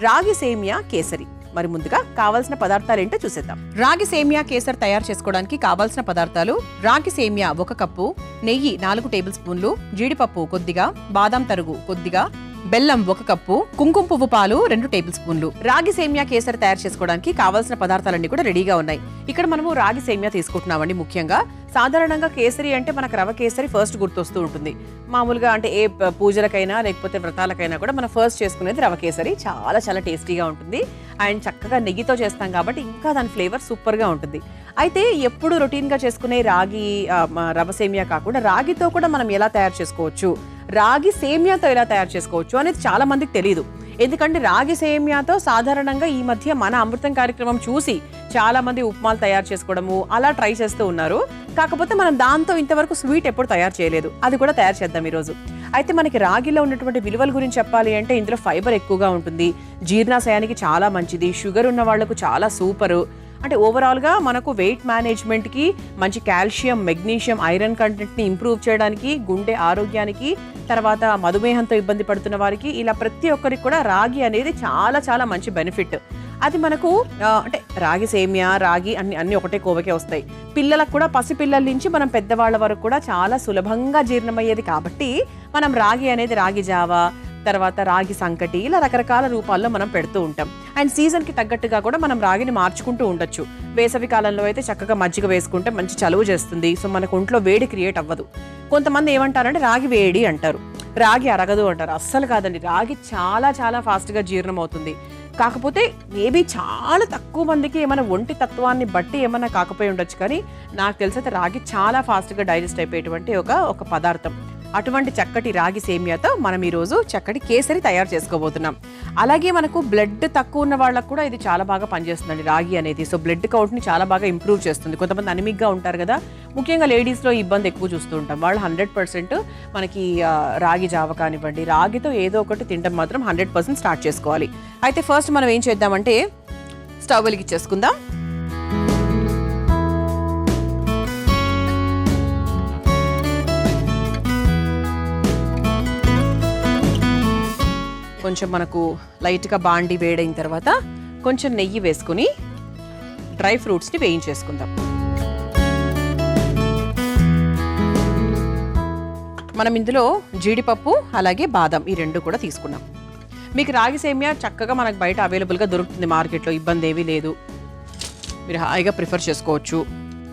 రాగి సేమియా కేసరి. మరి ముందుగా కావాల్సిన పదార్థాలు ఏంటో చూసేద్దాం. రాగి సేమియా కేసరి తయారు చేసుకోవడానికి కావాల్సిన పదార్థాలు: రాగి సేమియా 1 కప్పు, నెయ్యి 4 టేబుల్ స్పూన్లు, జీడిపప్పు కొద్దిగా, బాదం తరుగు కొద్దిగా, బెల్లం 1 కప్పు, కుంకుమ పువ్వు పాలు 2 టేబుల్ స్పూన్లు. రాగి సేమియా కేసరి తయారు చేసుకోవడానికి కావాల్సిన పదార్థాలన్నీ కూడా రెడీగా ఉన్నాయి. ఇక్కడ మనము రాగి సేమియా తీసుకుంటున్నామండి. ముఖ్యంగా సాధారణంగా కేసరి అంటే మనకు రవ కేసరి ఫస్ట్ గుర్తొస్తూ ఉంటుంది. మామూలుగా అంటే ఏ పూజలకైనా లేకపోతే వ్రతాలకైనా కూడా మనం ఫస్ట్ చేసుకునేది రవ కేసరి. చాలా చాలా టేస్టీగా ఉంటుంది అండ్ చక్కగా నెయ్యితో చేస్తాం కాబట్టి ఇంకా దాని ఫ్లేవర్ సూపర్గా ఉంటుంది. అయితే ఎప్పుడు రొటీన్గా చేసుకునే రాగి రవ సేమియా కాకుండా రాగితో కూడా మనం ఎలా తయారు చేసుకోవచ్చు, రాగి సేమియాతో ఎలా తయారు చేసుకోవచ్చు అనేది చాలా మందికి తెలియదు. ఎందుకంటే రాగి సేమియాతో సాధారణంగా ఈ మధ్య మన అమృతం కార్యక్రమం చూసి చాలా మంది ఉప్మాలు తయారు చేసుకోవడము అలా ట్రై చేస్తూ ఉన్నారు. కాకపోతే మనం దాంతో ఇంతవరకు స్వీట్ ఎప్పుడు తయారు చేయలేదు. అది కూడా తయారు చేద్దాం ఈరోజు. అయితే మనకి రాగిలో ఉన్నటువంటి విలువల గురించి చెప్పాలి అంటే ఇందులో ఫైబర్ ఎక్కువగా ఉంటుంది, జీర్ణాశయానికి చాలా మంచిది, షుగర్ ఉన్న వాళ్లకు చాలా సూపరు. అంటే ఓవరాల్గా మనకు వెయిట్ మేనేజ్మెంట్కి, మంచి కాల్షియం, మెగ్నీషియం, ఐరన్ కంటెంట్ని ఇంప్రూవ్ చేయడానికి, గుండె ఆరోగ్యానికి, తర్వాత మధుమేహంతో ఇబ్బంది పడుతున్న వారికి, ఇలా ప్రతి ఒక్కరికి కూడా రాగి అనేది చాలా చాలా మంచి బెనిఫిట్. అది మనకు అంటే రాగి సేమియా, రాగి అన్ని ఒకటే కోవకే వస్తాయి. పిల్లలకు కూడా, పసిపిల్లల నుంచి మనం పెద్దవాళ్ళ వరకు కూడా చాలా సులభంగా జీర్ణమయ్యేది కాబట్టి మనం రాగి అనేది రాగి జావా, తర్వాత రాగి సంకటి, ఇలా రకరకాల రూపాల్లో మనం పెడుతూ ఉంటాం. అండ్ సీజన్కి తగ్గట్టుగా కూడా మనం రాగిని మార్చుకుంటూ ఉండొచ్చు. వేసవి కాలంలో అయితే చక్కగా మజ్జిగ వేసుకుంటే మంచి చలువ చేస్తుంది. సో మనకు ఒంట్లో వేడి క్రియేట్ అవ్వదు. కొంతమంది ఏమంటారంటే రాగి వేడి అంటారు, రాగి అరగదు అంటారు. అస్సలు కాదండి, రాగి చాలా చాలా ఫాస్ట్గా జీర్ణం అవుతుంది. కాకపోతే మేబీ చాలా తక్కువ మందికి ఏమైనా ఒంటి తత్వాన్ని బట్టి ఏమైనా కాకపోయి ఉండొచ్చు, కానీ నాకు తెలిసైతే రాగి చాలా ఫాస్ట్గా డైజెస్ట్ అయిపోయేటువంటి ఒక పదార్థం. అటువంటి చక్కటి రాగి సేమియాతో మనం ఈరోజు చక్కటి కేసరి తయారు చేసుకోబోతున్నాం. అలాగే మనకు బ్లడ్ తక్కువ ఉన్న వాళ్ళకు కూడా ఇది చాలా బాగా పనిచేస్తుందండి రాగి అనేది. సో బ్లడ్ కౌంట్ని చాలా బాగా ఇంప్రూవ్ చేస్తుంది. కొంతమంది అనిమిక్గా ఉంటారు కదా, ముఖ్యంగా లేడీస్లో ఇబ్బంది ఎక్కువ చూస్తూ ఉంటాం. వాళ్ళు 100% మనకి రాగి జావ కానివ్వండి, రాగితో ఏదో ఒకటి తినడం మాత్రం 100% స్టార్ట్ చేసుకోవాలి. అయితే ఫస్ట్ మనం ఏం చేద్దామంటే స్టవ్ వెలిగించేసుకుందాం. కొంచెం మనకు లైట్గా బాండి వేడైన తర్వాత కొంచెం నెయ్యి వేసుకుని డ్రై ఫ్రూట్స్ని వేయించేసుకుందాం. మనం ఇందులో జీడిపప్పు అలాగే బాదం ఈ రెండు కూడా తీసుకున్నాం. మీకు రాగి సేమియా చక్కగా మనకు బయట అవైలబుల్గా దొరుకుతుంది మార్కెట్లో, ఇబ్బంది ఏమీ లేదు. మీరు హాయిగా ప్రిఫర్ చేసుకోవచ్చు.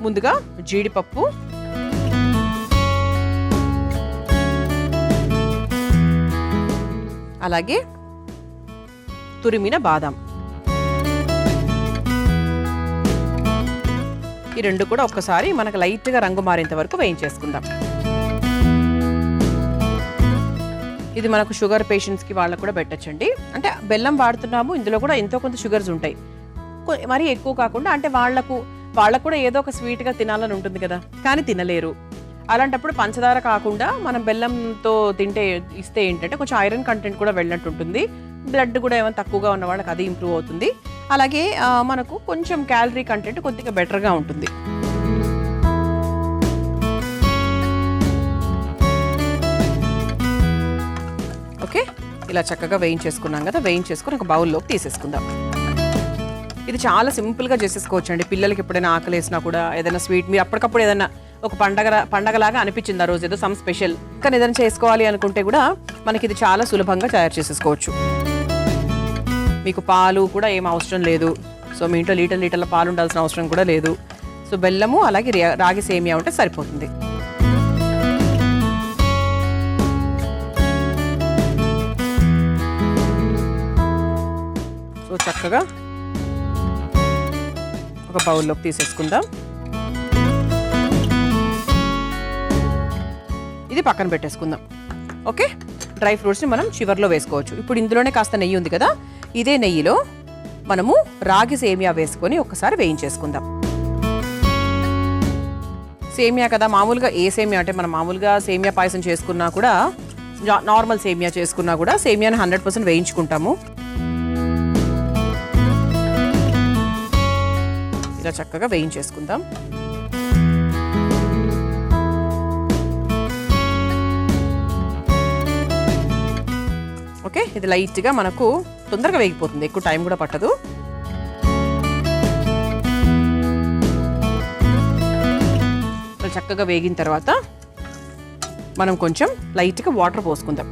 ముందుగా జీడిపప్పు, అలాగే తురిమిన బాదం, ఈ రెండు కూడా ఒక్కసారి మనకు లైట్గా రంగు మారేంత వరకు వేయించేసుకుందాం. ఇది మనకు షుగర్ పేషెంట్స్కి వాళ్ళకు కూడా పెట్టచ్చండి. అంటే బెల్లం వాడుతున్నాము, ఇందులో కూడా ఎంతో కొంత షుగర్స్ ఉంటాయి, మరీ ఎక్కువ కాకుండా. అంటే వాళ్ళకు కూడా ఏదో ఒక స్వీట్గా తినాలని ఉంటుంది కదా, కానీ తినలేరు. అలాంటప్పుడు పంచదార కాకుండా మనం బెల్లంతో ఇస్తే ఏంటంటే కొంచెం ఐరన్ కంటెంట్ కూడా వెళ్ళినట్టు ఉంటుంది. బ్లడ్ కూడా ఏమైనా తక్కువగా ఉన్న వాళ్ళకి అది ఇంప్రూవ్ అవుతుంది. అలాగే మనకు కొంచెం క్యాలరీ కంటెంట్ కొద్దిగా బెటర్గా ఉంటుంది. ఓకే, ఇలా చక్కగా వేయించేసుకున్నాం కదా. వేయించేసుకుని ఒక బౌల్లోకి తీసేసుకుందాం. ఇది చాలా సింపుల్గా చేసేసుకోవచ్చు అండి. పిల్లలకి ఎప్పుడైనా ఆకలి వేసినా కూడా, ఏదైనా స్వీట్ మీరు అప్పటికప్పుడు ఏదైనా ఒక పండగలాగా అనిపించింది ఆ రోజు, ఏదో సమ్ స్పెషల్ కానీ ఏదైనా చేసుకోవాలి అనుకుంటే కూడా మనకి ఇది చాలా సులభంగా తయారు చేసేసుకోవచ్చు. మీకు పాలు కూడా ఏం అవసరం లేదు. సో మీ ఇంట్లో లీటర్ల పాలు ఉండాల్సిన అవసరం కూడా లేదు. సో బెల్లము అలాగే రాగి సేమియా ఉంటే సరిపోతుంది. సో చక్కగా ఒక బౌల్లోకి తీసేసుకుందాం. ఇది పక్కన పెట్టేసుకుందాం. ఓకే, డ్రై ఫ్రూట్స్ని మనం చివర్లో వేసుకోవచ్చు. ఇప్పుడు ఇందులోనే కాస్త నెయ్యి ఉంది కదా, ఇదే నెయ్యిలో మనము రాగి సేమియా వేసుకొని ఒకసారి వేయించేసుకుందాం. సేమియా కదా, మామూలుగా ఏ సేమియా అంటే మనం మామూలుగా సేమియా పాయసం చేసుకున్నా కూడా, నార్మల్ సేమియా చేసుకున్నా కూడా సేమియాని 100% వేయించుకుంటాము. ఇలా చక్కగా వేయించేసుకుందాం. ఓకే, ఇది లైట్గా మనకు తొందరగా వేగిపోతుంది, ఎక్కువ టైం కూడా పట్టదు. చక్కగా వేగిన తర్వాత మనం కొంచెం లైట్గా వాటర్ పోసుకుందాం.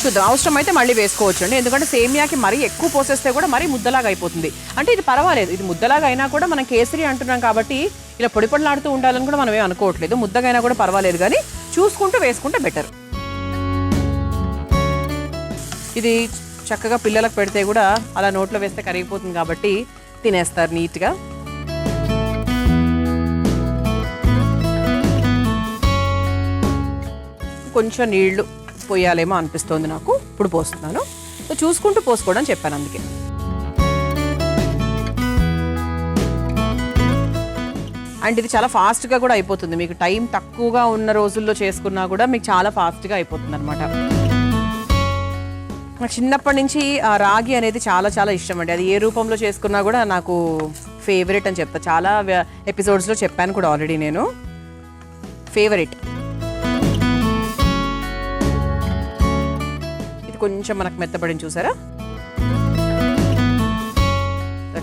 చూద్దాం, అవసరం అయితే మళ్ళీ వేసుకోవచ్చు అండి. ఎందుకంటే సేమియాకి మరీ ఎక్కువ పోసేస్తే కూడా మరీ ముద్దలాగా అయిపోతుంది. అంటే ఇది పర్వాలేదు, ఇది ముద్దలాగా అయినా కూడా మనం కేసరి అంటున్నాం కాబట్టి ఇలా పొడి పొడిలాడుతూ ఉండాలని కూడా మనం ఏం అనుకోవట్లేదు. ముద్దగా అయినా కూడా పర్వాలేదు, కానీ చూసుకుంటూ వేసుకుంటే బెటర్. ఇది చక్కగా పిల్లలకు పెడితే కూడా అలా నోట్లో వేస్తే కరిగిపోతుంది కాబట్టి తినేస్తారు నీట్గా. కొంచెం నీళ్లు పోయాలేమో అనిపిస్తోంది నాకు, ఇప్పుడు పోస్తున్నాను. సో చూసుకుంటూ పోసుకోవడం చెప్పాను అందుకే. అండ్ ఇది చాలా ఫాస్ట్గా కూడా అయిపోతుంది. మీకు టైం తక్కువగా ఉన్న రోజుల్లో చేసుకున్నా కూడా మీకు చాలా ఫాస్ట్గా అయిపోతుంది అనమాట. నాకు చిన్నప్పటి నుంచి ఆ రాగి అనేది చాలా చాలా ఇష్టం అండి. అది ఏ రూపంలో చేసుకున్నా కూడా నాకు ఫేవరెట్ అని చెప్తా. చాలా ఎపిసోడ్స్లో చెప్పాను కూడా ఆల్రెడీ నేను, ఫేవరెట్. ఇది కొంచెం మనకు మెత్తబడింది చూసారా,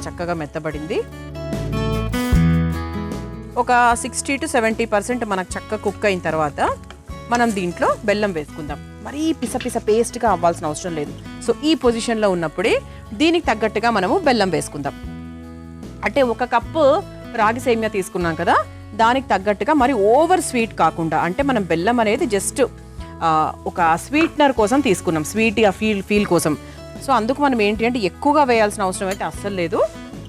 చక్కగా మెత్తబడింది. ఒక 60 to 70% మనకు చక్కగా కుక్ అయిన తర్వాత మనం దీంట్లో బెల్లం వేసుకుందాం. మరీ పిస పేస్ట్గా అవ్వాల్సిన అవసరం లేదు. సో ఈ పొజిషన్లో ఉన్నప్పుడే దీనికి తగ్గట్టుగా మనము బెల్లం వేసుకుందాం. అంటే 1 కప్పు రాగి సేమియా తీసుకున్నాం కదా, దానికి తగ్గట్టుగా మరి ఓవర్ స్వీట్ కాకుండా, అంటే మనం బెల్లం అనేది జస్ట్ ఒక స్వీట్నర్ కోసం తీసుకున్నాం, స్వీట్ ఫీల్ కోసం. సో అందుకు మనం ఏంటి అంటే ఎక్కువగా వేయాల్సిన అవసరం అయితే అస్సలు లేదు.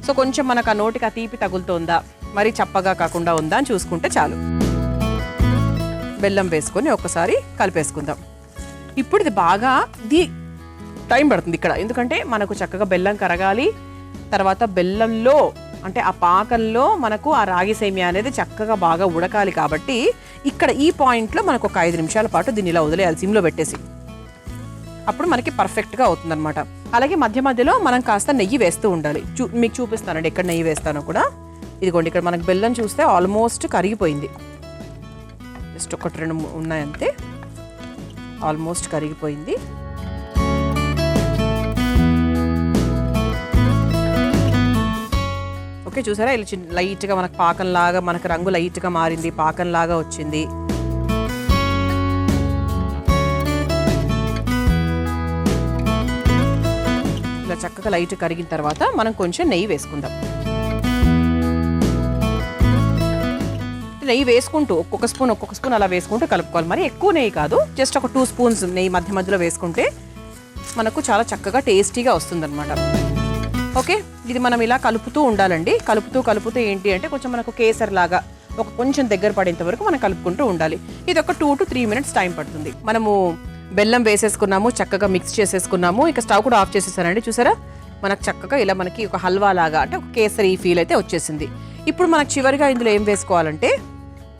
సో కొంచెం మనకు ఆ నోటికి ఆ తీపి తగులుతోందా, మరి చప్పగా కాకుండా ఉందా అని చూసుకుంటే చాలు. బెల్లం వేసుకొని ఒక్కసారి కలిపేసుకుందాం. ఇప్పుడు ఇది బాగా టైం పడుతుంది ఇక్కడ, ఎందుకంటే మనకు చక్కగా బెల్లం కరగాలి. తర్వాత బెల్లంలో అంటే ఆ పాకంలో మనకు ఆ రాగి సేమియా అనేది చక్కగా బాగా ఉడకాలి. కాబట్టి ఇక్కడ ఈ పాయింట్లో మనకు ఒక 5 నిమిషాల పాటు దీన్ని ఇలా వదిలేయాలి సిమ్లో పెట్టేసి. అప్పుడు మనకి పర్ఫెక్ట్గా అవుతుంది అనమాట. అలాగే మధ్య మధ్యలో మనం కాస్త నెయ్యి వేస్తూ ఉండాలి. మీకు చూపిస్తానండి ఎక్కడ నెయ్యి వేస్తానో కూడా. ఇదిగోండి, ఇక్కడ మనకు బెల్లం చూస్తే ఆల్మోస్ట్ కరిగిపోయింది. జస్ట్ 1-2 ఉన్నాయంతే, ఆల్మోస్ట్ కరిగిపోయింది. ఓకే, చూసారా ఇలా లైట్గా మనకు పాకంలాగా, మనకు రంగు లైట్గా మారింది, పాకంలాగా వచ్చింది. ఇలా చక్కగా లైట్ కరిగిన తర్వాత మనం కొంచెం నెయ్యి వేసుకుందాం. నెయ్యి వేసుకుంటూ ఒక్కొక్క స్పూన్ అలా వేసుకుంటూ కలుపుకోవాలి. మరి ఎక్కువ నెయ్యి కాదు, జస్ట్ ఒక 2 స్పూన్స్ నెయ్యి మధ్య మధ్యలో వేసుకుంటే మనకు చాలా చక్కగా టేస్టీగా వస్తుందన్నమాట. ఓకే, ఇది మనం ఇలా కలుపుతూ ఉండాలండి. కలుపుతూ ఏంటి అంటే కొంచెం మనకు కేసర్ లాగా ఒక కొంచెం దగ్గర పడేంత వరకు మనం కలుపుకుంటూ ఉండాలి. ఇది ఒక 2 to 3 minutes టైం పడుతుంది. మనము బెల్లం వేసేసుకున్నాము, చక్కగా మిక్స్ చేసేసుకున్నాము. ఇక స్టవ్ కూడా ఆఫ్ చేసేసానండి. చూసారా, మనకు చక్కగా ఇలా మనకి ఒక హల్వా లాగా, అంటే ఒక కేసరి ఫీల్ అయితే వచ్చేసింది. ఇప్పుడు మనకు చివరిగా ఇందులో ఏం వేసుకోవాలంటే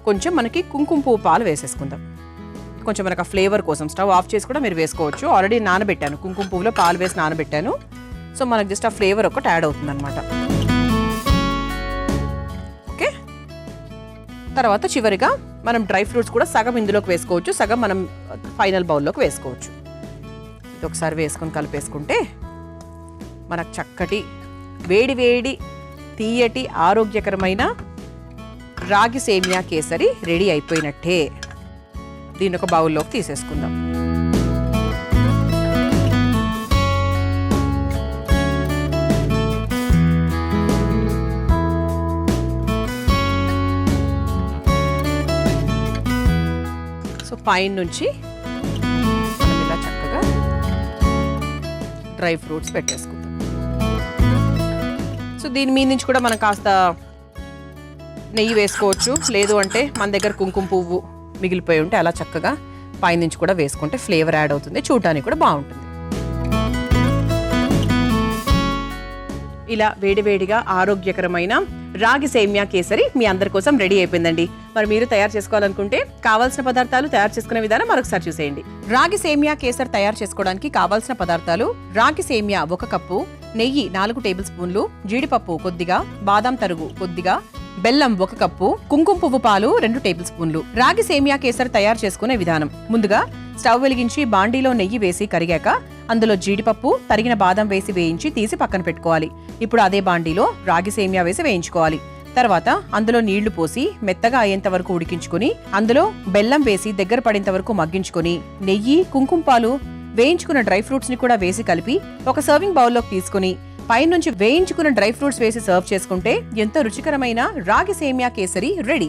కొంచెం మనకి కుంకుమ పువ్వు పాలు వేసేసుకుందాం. కొంచెం మనకు ఆ ఫ్లేవర్ కోసం స్టవ్ ఆఫ్ చేసి కూడా మీరు వేసుకోవచ్చు. ఆల్రెడీ నానబెట్టాను, కుంకుమ పువ్వులో పాలు వేసి నానబెట్టాను. సో మనకు జస్ట్ ఆ ఫ్లేవర్ ఒకటి యాడ్ అవుతుంది అనమాట. ఓకే, తర్వాత చివరిగా మనం డ్రై ఫ్రూట్స్ కూడా సగం ఇందులోకి వేసుకోవచ్చు, సగం మనం ఫైనల్ బౌల్లోకి వేసుకోవచ్చు. ఇది ఒకసారి వేసుకొని కలిపేసుకుంటే మనకు చక్కటి వేడి తీయటి ఆరోగ్యకరమైన రాగి సేమియా కేసరి రెడీ అయిపోయినట్టే. దీన్ని ఒక బౌల్లోకి తీసేసుకుందాం. సో పైన నుంచి మనం ఇలా చక్కగా డ్రై ఫ్రూట్స్ పెట్టేసుకుందాం. సో దీని మీద నుంచి కూడా మనం కాస్త నెయ్యి వేసుకోవచ్చు, లేదు అంటే మన దగ్గర కుంకుమ పువ్వు మిగిలిపోయి ఉంటే అలా చక్కగా పైనుంచి కూడా వేసుకుంటే ఫ్లేవర్ యాడ్ అవుతుంది, చూడడానికి కూడా బాగుంటుంది. ఇలా వేడివేడిగా ఆరోగ్యకరమైన రాగి సేమియా కేసరి మీ అందరి కోసం రెడీ అయిపోయిందండి. మరి మీరు తయారు చేసుకోవాలనుకుంటే కావాల్సిన పదార్థాలు, తయారు చేసుకునే విధానం మరొకసారి చూసేయండి. రాగి సేమియా కేసరి తయారు చేసుకోవడానికి కావాల్సిన పదార్థాలు: రాగి సేమియా 1 కప్పు, నెయ్యి 4 టేబుల్ స్పూన్లు, జీడిపప్పు కొద్దిగా, బాదం తరుగు కొద్దిగా, బెల్లం 1 కప్పు, కుంకుమ పువ్వు పాలు 2 టేబుల్ స్పూన్లు. రాగి సేమియా కేసరి తయారు చేసుకునే విధానం. ముందుగా స్టవ్ వెలిగించి బాండీలో నెయ్యి వేసి కరిగాక అందులో జీడిపప్పు, తరిగిన బాదం వేసి వేయించి తీసి పక్కన పెట్టుకోవాలి. ఇప్పుడు అదే బాండీలో రాగి సేమియా వేసి వేయించుకోవాలి. తర్వాత అందులో నీళ్లు పోసి మెత్తగా అయ్యేంత వరకు ఉడికించుకుని అందులో బెల్లం వేసి దగ్గర పడేంత వరకు మగ్గించుకుని నెయ్యి, కుంకుమ పాలు, వేయించుకున్న డ్రై ఫ్రూట్స్ ని కూడా వేసి కలిపి ఒక సర్వింగ్ బౌల్లోకి తీసుకుని పైనుంచి వేయించుకున్న డ్రై ఫ్రూట్స్ వేసి సర్వ్ చేసుకుంటే ఎంతో రుచికరమైన రాగి సేమియా కేసరి రెడీ.